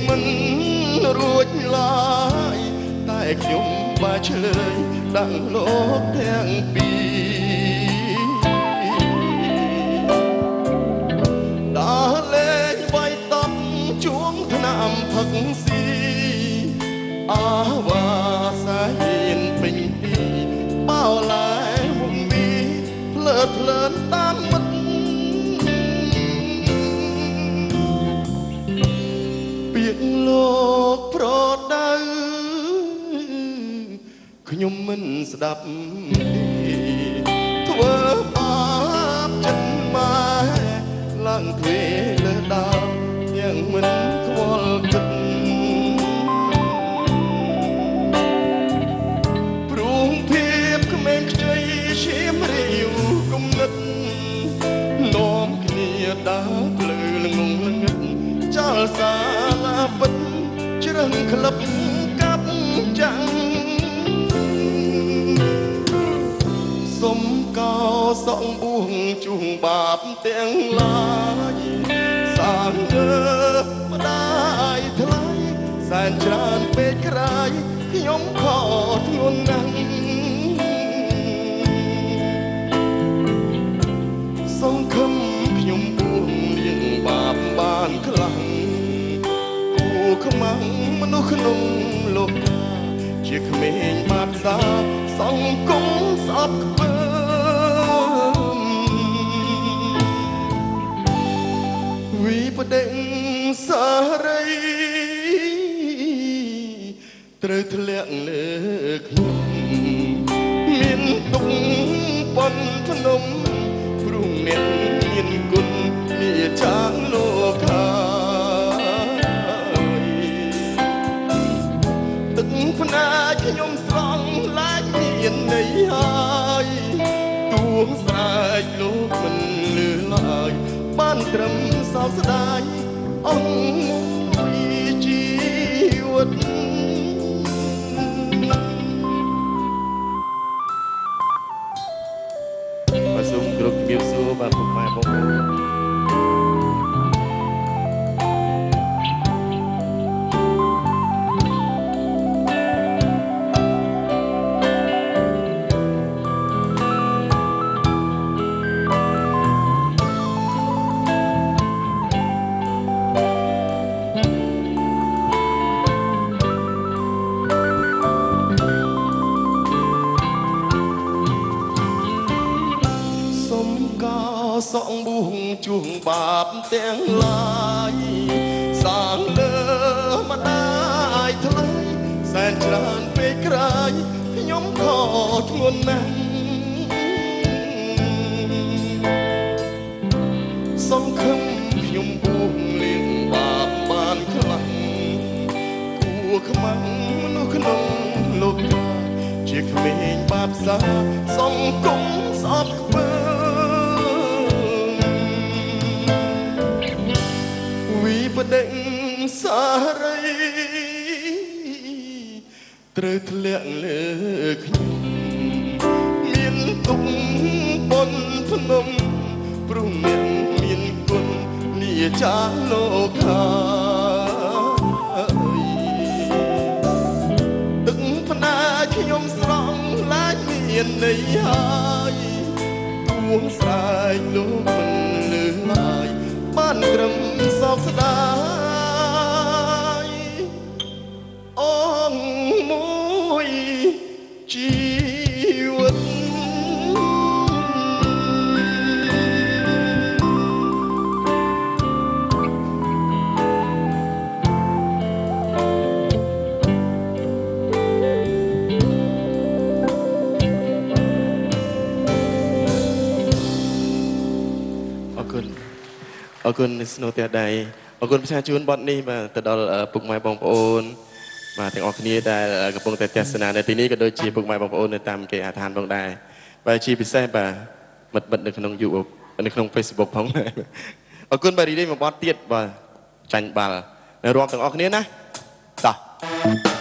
មិនរួចឡើយតែខ្ញុំបានឆ្លើយដល់លោកទាំងពីរដល់លេងវាយតប់ជួងថ្នាំផឹកស៊ីអាវ៉ាសាហ៊ានពេញទីបោឡាយមុំមីភ្លើតភ្លើនតាមមិត្តពាក្យលោកប្រដៅខ្ញុំមិនស្ដាប់ធ្វើបាបចិត្តម៉ែឡើងទ្វេលើដើមយ៉ាងមិនខ្វល់គិតព្រួងភាពក្មេងខ្ចីឈាមរាវគំនិតនាំគ្នាដើរភ្លឺល្ងងល្ងឹតចោលសាលាពិតជ្រឹងក្លឹបកាប់ចាំងសុំកោសងបួងជួងបាបទាំងឡាយសាងើម្ដាយថ្លៃសែនច្រើនពេកក្រៃខ្ញុំខកធ្ងន់ណាស់សង្ឃឹមខ្ញុំបួងលៀងបាបបានខ្លាំងគួខ្មាំងមនុស្សក្នុងលោកជាក្មេងបាបសាសង្គមស្អប់ខ្ពើមវិបដិសារីត្រូវធ្លាក់លើខ្ញុំមានទុកប៉ុនភ្នំព្រោះអ្នកមានគុណលាចាងលោកហើយទឹកភ្នែកខ្ញុំស្រង់ឡាយមានន័យហើយទួងស្រែកលោកមិនលឺឡើយបានត្រឹមសោកស្ដាយអង្គមួយជីវិតបាទសូមគ្រប់ជំរាបសួរបាទពុកម៉ែបងប្អូនសងបួងជួងបាបទាំងឡាយសាងលើម្ដាយថ្លៃសែនច្រើនពេកក្រៃខ្ញុំខកធ្ងន់ណាស់សង្ឃឹមខ្ញុំបួងលៀងបាបបានខ្លាំងគួខ្មាំងមនុស្សក្នុងលោកជាក្មេងបាបសាសង្គមស្អប់ខ្ពើបដិសារីត្រូវធ្លាក់លើខ្ញុំមានទុកប៉ុនភ្នំព្រោះអ្នកមានគុណលាចាងលោកហើយទឹកភ្នែកខ្ញុំស្រង់ឡាយមានន័យហើយទួងស្រែកលោកមិនលឺឡើយបានត្រឹមសោកស្ដាយអង្គមួយជីវិតអរគុណស្នូទះដៃអរគុណប្រសាជួនបទនេះបាទទៅដល់ពុកម៉ែបងប្អូនបាទទាំងអស់គ្នាដែលកំពុងតែទស្សនានៅទីនេះក៏ដូចជាពុកម៉ែបងប្អូននៅតាមគេអាឋានផងដែរបាទជាពិសេសបាទមិត្តនៅក្នុង YouTube នៅក្នុង Facebook ផងដែរអរគុណបាទរីនេះមួយបទទៀតបាទចាញ់បាល់នៅរួមទាំងអស់គ្នាណាតោះ